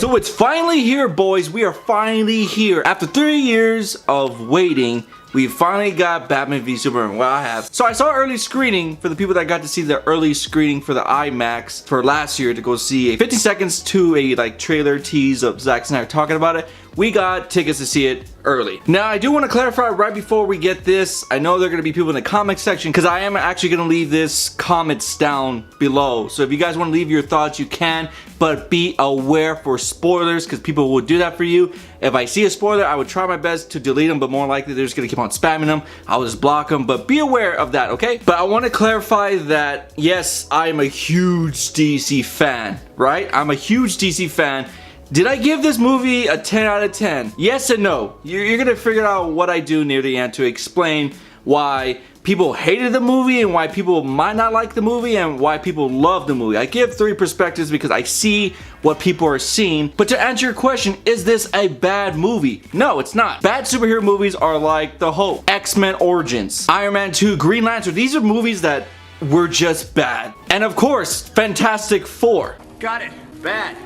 So it's finally here, boys. We are finally here. After 3 years of waiting, we finally got Batman v Superman. Well, I have. So I saw early screening for the people that got to see the early screening for the IMAX for last year to go see a 50 seconds to a trailer tease of Zack Snyder talking about it. We got tickets to see it early. Now, I do want to clarify right before we get this. I know there are going to be people in the comment section because I am actually going to leave this comments down below. So if you guys want to leave your thoughts, you can, but be aware for spoilers because people will do that for you. If I see a spoiler, I would try my best to delete them, but more likely they're just going to keep on spamming them. I'll just block them, but be aware of that, okay? But I want to clarify that, yes, I am a huge DC fan, right? I'm a huge DC fan. Did I give this movie a 10 out of 10? Yes and no. You're gonna figure out what I do near the end to explain why people hated the movie and why people might not like the movie and why people love the movie. I give 3 perspectives because I see what people are seeing. But to answer your question, is this a bad movie? No, it's not. Bad superhero movies are like The Hulk, X-Men Origins, Iron Man 2, Green Lantern. These are movies that were just bad. And of course, Fantastic Four. Got it. Bad.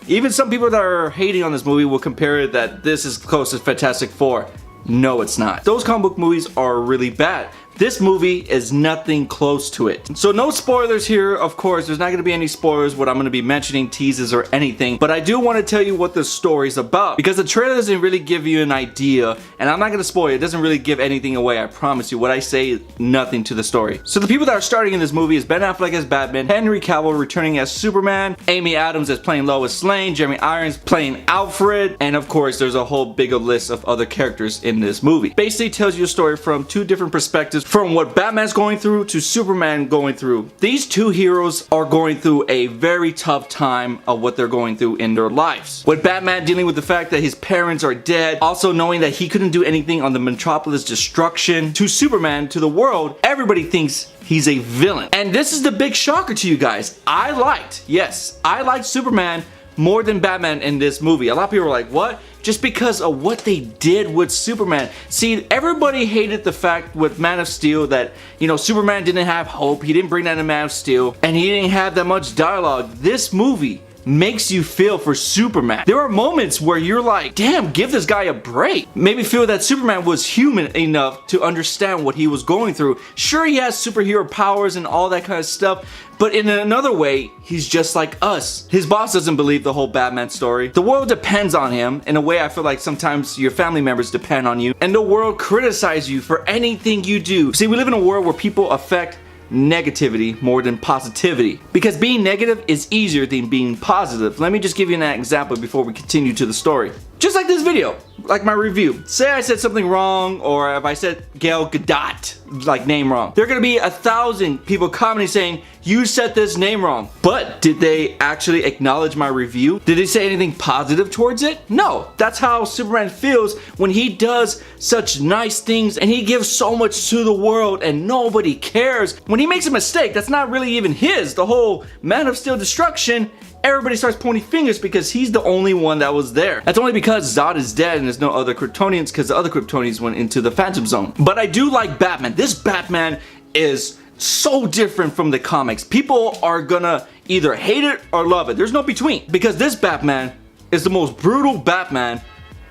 Even some people that are hating on this movie will compare it that this is close to Fantastic Four. No, it's not. Those comic book movies are really bad. This movie is nothing close to it. So no spoilers here, of course. There's not going to be any spoilers what I'm going to be mentioning, teases or anything. But I do want to tell you what the story's about. Because the trailer doesn't really give you an idea. And I'm not going to spoil it. It doesn't really give anything away, I promise you. What I say is nothing to the story. So the people that are starting in this movie is Ben Affleck as Batman, Henry Cavill returning as Superman, Amy Adams as playing Lois Lane, Jeremy Irons playing Alfred, and of course there's a whole bigger list of other characters in this movie. Basically tells you a story from 2 different perspectives, from what Batman's going through to Superman going through. These 2 heroes are going through a very tough time of what they're going through in their lives. With Batman dealing with the fact that his parents are dead, also knowing that he couldn't do anything on the Metropolis destruction, to Superman, to the world, everybody thinks he's a villain. And this is the big shocker to you guys. I liked Superman more than Batman in this movie. A lot of people were like, what? Just because of what they did with Superman. See, everybody hated the fact with Man of Steel that, you know, Superman didn't have hope. He didn't bring that in Man of Steel. And he didn't have that much dialogue. This movie makes you feel for Superman. There are moments where you're like, damn, give this guy a break. Maybe feel that Superman was human enough to understand what he was going through. Sure, he has superhero powers and all that kind of stuff, but in another way, he's just like us. His boss doesn't believe the whole Batman story. The world depends on him. In a way, I feel like sometimes your family members depend on you, and the world criticizes you for anything you do. See, we live in a world where people affect negativity more than positivity, because being negative is easier than being positive. Let me just give you an example before we continue to the story. Just like this video, like my review. Say I said something wrong, or if I said Gal Gadot, like name wrong. There are gonna be 1,000 people commenting saying, you said this name wrong. But did they actually acknowledge my review? Did they say anything positive towards it? No. That's how Superman feels when he does such nice things and he gives so much to the world and nobody cares. When he makes a mistake, that's not really even his. The whole Man of Steel destruction, everybody starts pointing fingers because he's the only one that was there. That's only because Zod is dead and there's no other Kryptonians because the other Kryptonians went into the Phantom Zone. But I do like Batman. This Batman is so different from the comics. People are gonna either hate it or love it. There's no between, because this Batman is the most brutal Batman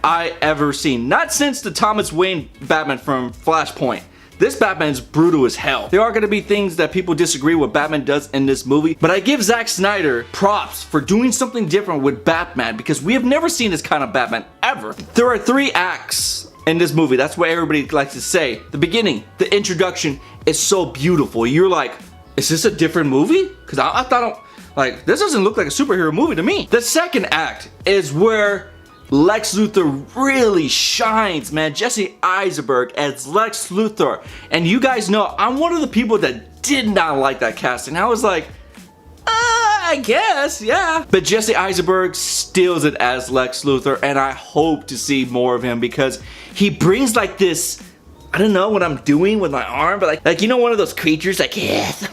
I ever seen. Not since the Thomas Wayne Batman from Flashpoint. This Batman's brutal as hell. There are going to be things that people disagree with Batman does in this movie, but I give Zack Snyder props for doing something different with Batman, because we have never seen this kind of Batman ever. There are 3 acts in this movie. That's what everybody likes to say. The beginning, the introduction is so beautiful. You're like, is this a different movie? Because I thought, like, this doesn't look like a superhero movie to me. The second act is where Lex Luthor really shines, man. Jesse Eisenberg as Lex Luthor. And you guys know, I'm one of the people that did not like that casting. I was like, I guess, yeah. But Jesse Eisenberg steals it as Lex Luthor, and I hope to see more of him because he brings like this, I don't know what I'm doing with my arm, but like you know, one of those creatures like, yes.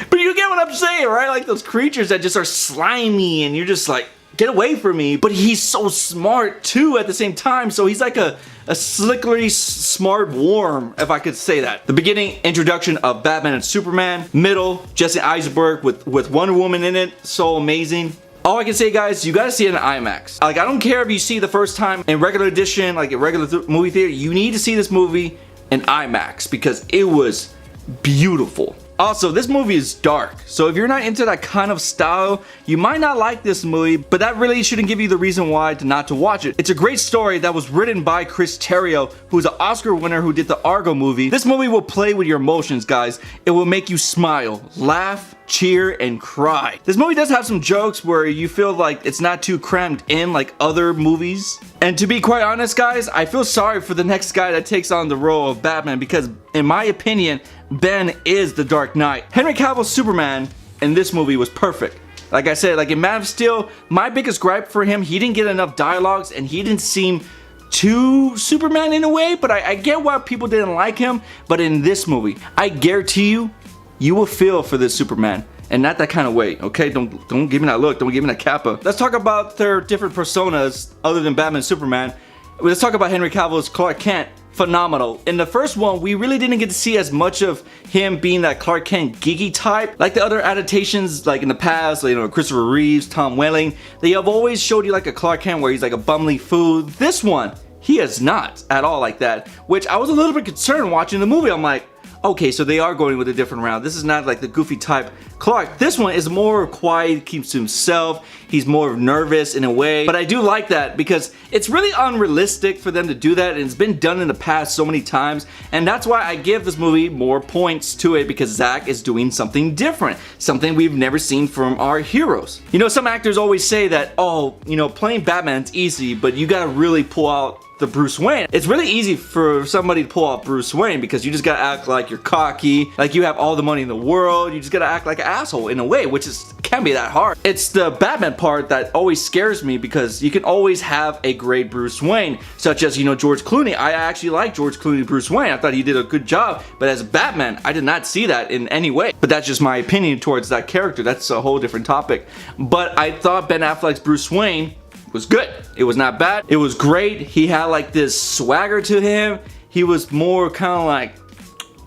But you get what I'm saying, right? Like those creatures that just are slimy and you're just like, get away from me. But he's so smart too at the same time. So he's like a slickery smart worm, if I could say that. The beginning introduction of Batman and Superman. Middle, Jesse Eisenberg with Wonder Woman in it. So amazing. All I can say, guys, you gotta see it in IMAX. Like, I don't care if you see the first time in regular edition, like a regular movie theater, you need to see this movie in IMAX because it was beautiful. Also, this movie is dark, so if you're not into that kind of style, you might not like this movie, but that really shouldn't give you the reason why not to watch it. It's a great story that was written by Chris Terrio, who's an Oscar winner who did the Argo movie. This movie will play with your emotions, guys. It will make you smile, laugh, cheer, and cry. This movie does have some jokes where you feel like it's not too crammed in like other movies. And to be quite honest, guys, I feel sorry for the next guy that takes on the role of Batman because, in my opinion, Ben is the Dark Knight. Henry Cavill's Superman in this movie was perfect. Like I said, like in Man of Steel, my biggest gripe for him, he didn't get enough dialogues and he didn't seem too Superman in a way, but I get why people didn't like him. But in this movie, I guarantee you, you will feel for this Superman. And not that kind of way, okay? Don't give me that look, don't give me that kappa. Let's talk about their different personas other than Batman and Superman. Let's talk about Henry Cavill's Clark Kent. Phenomenal. In the first one, we really didn't get to see as much of him being that Clark Kent geeky type. Like the other adaptations, like in the past, you know, Christopher Reeves, Tom Welling, they have always showed you like a Clark Kent where he's like a bumbly fool. This one, he is not at all like that, which I was a little bit concerned watching the movie. I'm like, okay, so they are going with a different route. This is not like the goofy type Clark. This one is more quiet, keeps to himself. He's more nervous in a way. But I do like that because it's really unrealistic for them to do that. And it's been done in the past so many times. And that's why I give this movie more points to it, because Zack is doing something different. Something we've never seen from our heroes. You know, some actors always say that, oh, you know, playing Batman's easy, but you gotta really pull out the Bruce Wayne. It's really easy for somebody to pull out Bruce Wayne because you just gotta act like you're cocky, like you have all the money in the world. You just gotta act like an asshole in a way, which can't be that hard. It's the Batman part that always scares me because you can always have a great Bruce Wayne, such as, you know, George Clooney. I actually like George Clooney Bruce Wayne. I thought he did a good job, but as Batman, I did not see that in any way. But that's just my opinion towards that character. That's a whole different topic. But I thought Ben Affleck's Bruce Wayne was good. It was not bad. It was great. He had like this swagger to him. He was more kind of like,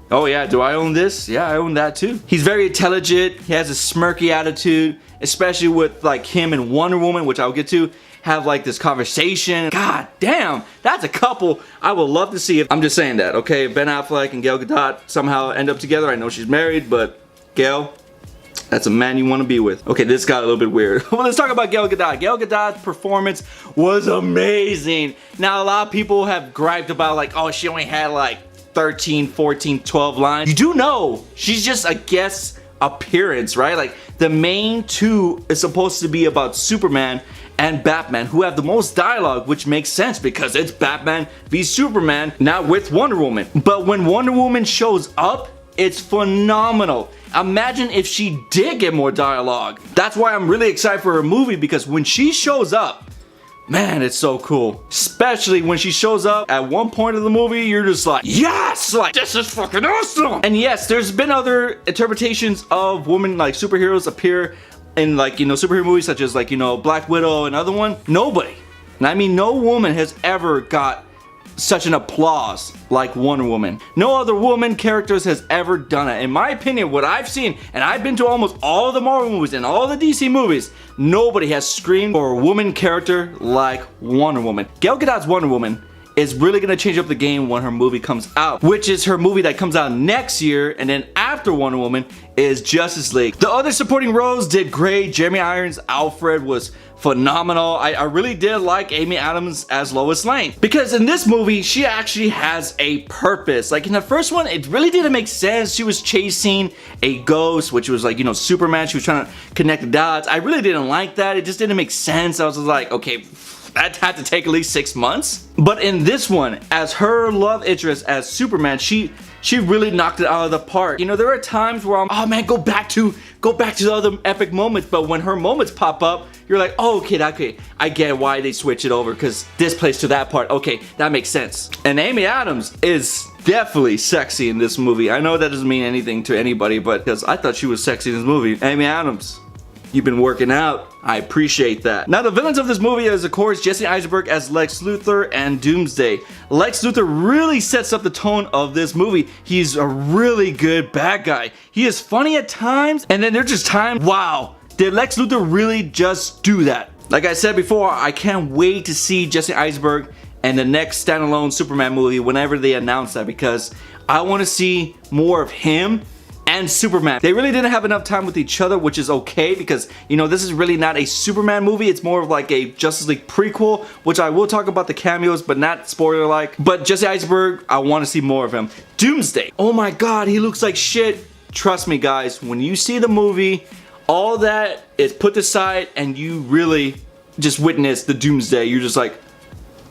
oh yeah, do I own this? Yeah, I own that too. He's very intelligent. He has a smirky attitude, especially with like him and Wonder Woman, which I'll get to, have like this conversation. God damn, that's a couple I would love to see. I'm just saying that, okay? Ben Affleck and Gal Gadot somehow end up together. I know she's married, but Gal, that's a man you want to be with. Okay, this got a little bit weird. Well, let's talk about Gal Gadot. Gal Gadot's performance was amazing. Now, a lot of people have griped about like, oh, she only had like 13, 14, 12 lines. You do know she's just a guest appearance, right? Like the main two is supposed to be about Superman and Batman, who have the most dialogue, which makes sense because it's Batman v Superman, not with Wonder Woman. But when Wonder Woman shows up, it's phenomenal. Imagine if she did get more dialogue. That's why I'm really excited for her movie, because when she shows up, man, it's so cool. Especially when she shows up at one point of the movie, you're just like, yes, like this is fucking awesome. And yes, there's been other interpretations of women like superheroes appear in like, you know, superhero movies such as like, you know, Black Widow and other one. Nobody, and I mean no woman has ever got such an applause like Wonder Woman. No other woman characters has ever done it. In my opinion, what I've seen, and I've been to almost all the Marvel movies and all the DC movies, nobody has screamed for a woman character like Wonder Woman. Gal Gadot's Wonder Woman is really gonna change up the game when her movie comes out, which is her movie that comes out next year, and then after Wonder Woman is Justice League. The other supporting roles did great. Jeremy Irons' Alfred was phenomenal. I really did like Amy Adams as Lois Lane, because in this movie she actually has a purpose. Like in the first one, it really didn't make sense. She was chasing a ghost, which was like, you know, Superman. She was trying to connect the dots. I really didn't like that. It just didn't make sense. I was just like, okay, that had to take at least 6 months. But in this one, as her love interest as Superman, she really knocked it out of the park. You know, there are times where I'm, oh man, go back to the other epic moments. But when her moments pop up, you're like, oh, okay, I get why they switch it over, because this plays to that part. Okay, that makes sense. And Amy Adams is definitely sexy in this movie. I know that doesn't mean anything to anybody, but because I thought she was sexy in this movie. Amy Adams, you've been working out. I appreciate that. Now, the villains of this movie is, of course, Jesse Eisenberg as Lex Luthor and Doomsday. Lex Luthor really sets up the tone of this movie. He's a really good bad guy. He is funny at times, and then there's just times, wow, Did Lex Luthor really just do that? Like I said before, I can't wait to see Jesse Eisenberg and the next standalone Superman movie whenever they announce that, because I want to see more of him and Superman. They really didn't have enough time with each other, which is okay, because you know this is really not a Superman movie. It's more of like a Justice League prequel, which I will talk about the cameos, but not spoiler like. But Jesse Eisenberg, I want to see more of him. Doomsday, oh my god, he looks like shit. Trust me guys, when you see the movie, all that is put aside and you really just witness the Doomsday, you're just like,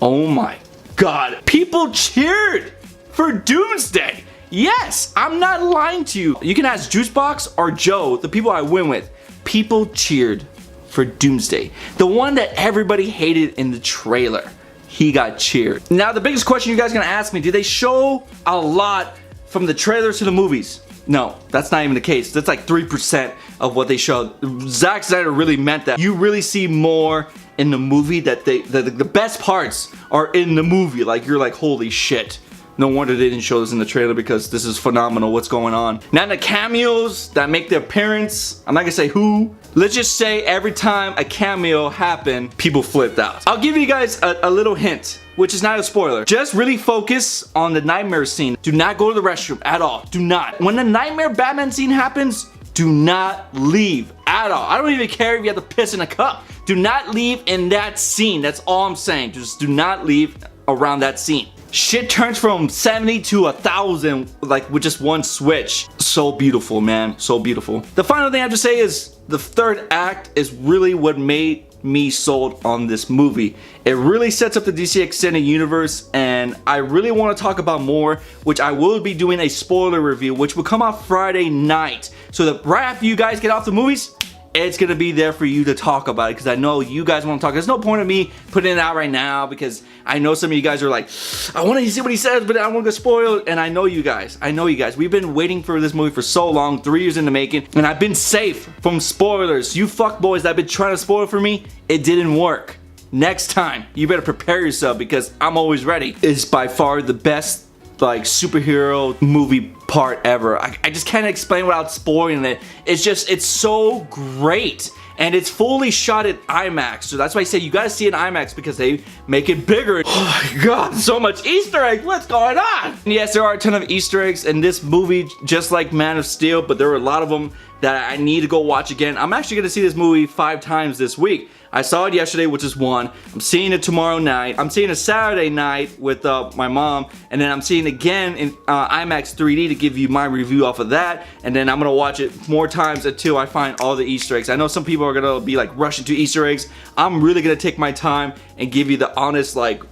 oh my god, people cheered for Doomsday. Yes, I'm not lying to you. You can ask Juicebox or Joe, the people I went with. People cheered for Doomsday. The one that everybody hated in the trailer. He got cheered. Now, the biggest question you guys are gonna ask me, did they show a lot from the trailers to the movies? No, that's not even the case. That's like 3% of what they showed. Zack Snyder really meant that. You really see more in the movie, that the best parts are in the movie. Like, you're like, holy shit. No wonder they didn't show this in the trailer, because this is phenomenal what's going on. Now the cameos that make their appearance, I'm not gonna say who. Let's just say every time a cameo happened, people flipped out. I'll give you guys a little hint, which is not a spoiler. Just really focus on the nightmare scene. Do not go to the restroom at all. Do not. When the nightmare Batman scene happens, do not leave at all. I don't even care if you have to piss in a cup. Do not leave in that scene. That's all I'm saying. Just do not leave around that scene. Shit turns from 70 to 1,000 like with just one switch. So beautiful, man. So beautiful. The final thing I have to say is the third act is really what made me sold on this movie. It really sets up the DC Extended Universe, and I really want to talk about more, which I will be doing a spoiler review, which will come out Friday night. So that right after you guys get off the movies, it's gonna be there for you to talk about it, because I know you guys want to talk. There's no point of me putting it out right now, because I know some of you guys are like, I want to see what he says, but I don't want to get spoiled. And I know you guys. We've been waiting for this movie for so long, 3 years in the making, and I've been safe from spoilers. You fuckboys that have been trying to spoil for me, it didn't work. Next time, you better prepare yourself, because I'm always ready. It's by far the best like superhero movie part ever. I just can't explain without spoiling it. It's so great, and it's fully shot at IMAX, so that's why I say you gotta see it in IMAX, because they make it bigger. Oh my god, so much Easter eggs, what's going on? And yes, there are a ton of Easter eggs in this movie, just like Man of Steel, but there were a lot of them that I need to go watch again. I'm actually gonna see this movie 5 times this week. I saw it yesterday, which is 1. I'm seeing it tomorrow night. I'm seeing it Saturday night with my mom, and then I'm seeing it again in IMAX 3D to give you my review off of that, and then I'm gonna watch it more times until I find all the Easter eggs. I know some people are gonna be like rushing to Easter eggs. I'm really gonna take my time and give you the honest like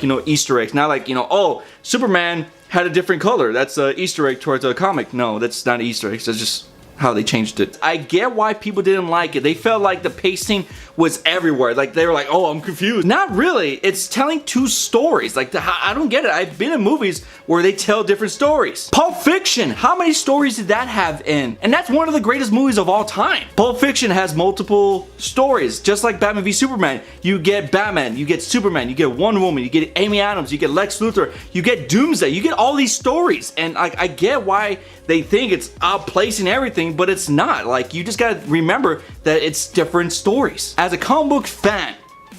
you know, Easter eggs. Not like, you know, oh, Superman had a different color. That's an Easter egg towards a comic. No, that's not an Easter egg. That's just how they changed it. I get why people didn't like it. They felt like the pacing was everywhere. Like they were like, oh, I'm confused. Not really. It's telling 2 stories. Like I don't get it. I've been in movies where they tell different stories. Pulp Fiction, how many stories did that have in? And that's one of the greatest movies of all time. Pulp Fiction has multiple stories, just like Batman v Superman. You get Batman, you get Superman, you get Wonder Woman, you get Amy Adams, you get Lex Luthor, you get Doomsday, you get all these stories. And I get why they think it's outplacing everything, but it's not. Like, you just gotta remember that it's different stories. As a comic book fan,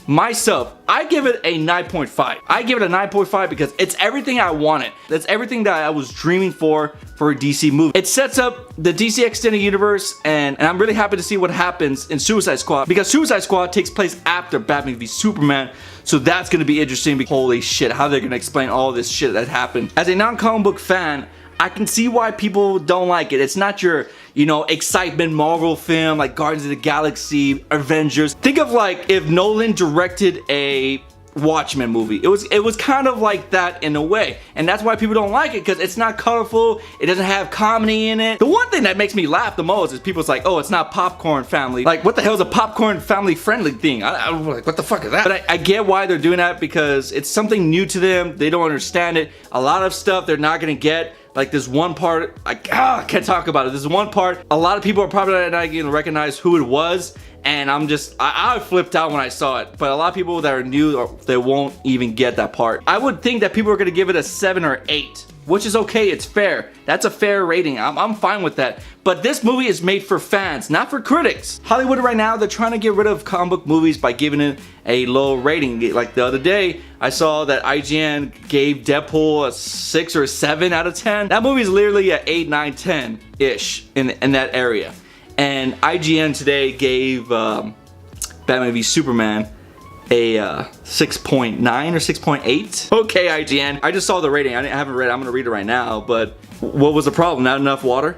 myself, I give it a 9.5. I give it a 9.5 because it's everything I wanted. That's everything that I was dreaming for a DC movie. It sets up the DC Extended Universe, and I'm really happy to see what happens in Suicide Squad, because Suicide Squad takes place after Batman v Superman, so that's gonna be interesting. Holy shit, how they're gonna explain all this shit that happened. As a non-comic book fan, I can see why people don't like it. It's not your, you know, excitement Marvel film like Guardians of the Galaxy, Avengers. Think of like if Nolan directed a Watchmen movie. It was kind of like that in a way, and that's why people don't like it, because it's not colorful. It doesn't have comedy in it. The one thing that makes me laugh the most is people's like, oh, it's not popcorn family. Like, what the hell is a popcorn family friendly thing? I'm like, what the fuck is that? But I get why they're doing that, because it's something new to them. They don't understand it. A lot of stuff they're not gonna get. Like this one part, I can't talk about it. This one part, a lot of people are probably not gonna recognize who it was, and I flipped out when I saw it. But a lot of people that are new, they won't even get that part. I would think that people are gonna give it a 7 or 8. which is okay, it's fair. That's a fair rating, I'm fine with that. But this movie is made for fans, not for critics. Hollywood right now, they're trying to get rid of comic book movies by giving it a low rating. Like the other day, I saw that IGN gave Deadpool a 6 or a 7 out of 10. That movie is literally an 8, 9, 10-ish in that area. And IGN today gave Batman v Superman a 6.9 or 6.8. Okay, IGN. I just saw the rating. I haven't read it. I'm gonna read it right now. But what was the problem? Not enough water?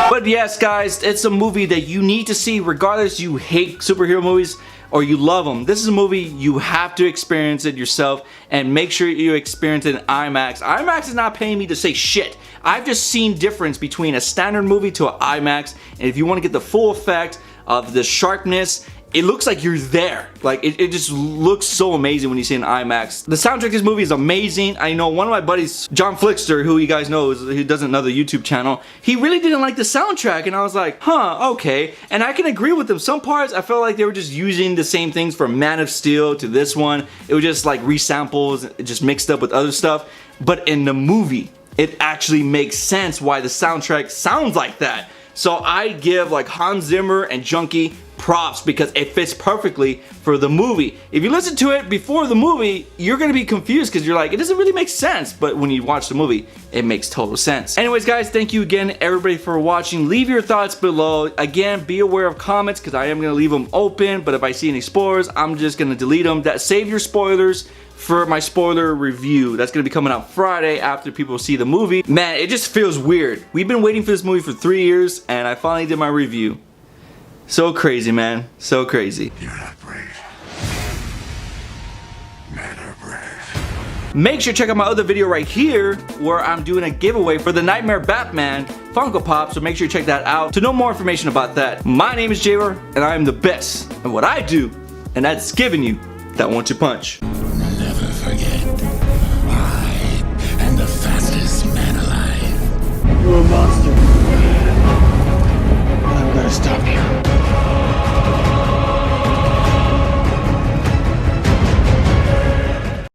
But yes, guys, it's a movie that you need to see regardless you hate superhero movies or you love them. This is a movie you have to experience it yourself, and make sure you experience it in IMAX. IMAX is not paying me to say shit. I've just seen difference between a standard movie to an IMAX, and if you want to get the full effect of the sharpness, it looks like you're there. Like, it just looks so amazing when you see an IMAX. The soundtrack of this movie is amazing. I know one of my buddies, John Flickster, who you guys know, who does another YouTube channel, he really didn't like the soundtrack, and I was like, huh, okay. And I can agree with him. Some parts, I felt like they were just using the same things from Man of Steel to this one. It was just like resamples, just mixed up with other stuff. But in the movie, it actually makes sense why the soundtrack sounds like that. So I give like Hans Zimmer and Junkie props because it fits perfectly for the movie. If you listen to it before the movie, you're gonna be confused because you're like, it doesn't really make sense. But when you watch the movie, it makes total sense. Anyways, guys, thank you again, everybody, for watching. Leave your thoughts below. Again, be aware of comments because I am gonna leave them open. But if I see any spoilers, I'm just gonna delete them. Save your spoilers for my spoiler review. That's gonna be coming out Friday after people see the movie. Man, it just feels weird. We've been waiting for this movie for 3 years, and I finally did my review. So crazy, man. So crazy. You're not brave. Men are brave. Make sure to check out my other video right here where I'm doing a giveaway for the Nightmare Batman Funko Pop, so make sure you check that out to know more information about that. My name is JaeRoar, and I am the best at what I do, and that's giving you that 1-2 punch. Never forget, I am the fastest man alive. You're a monster.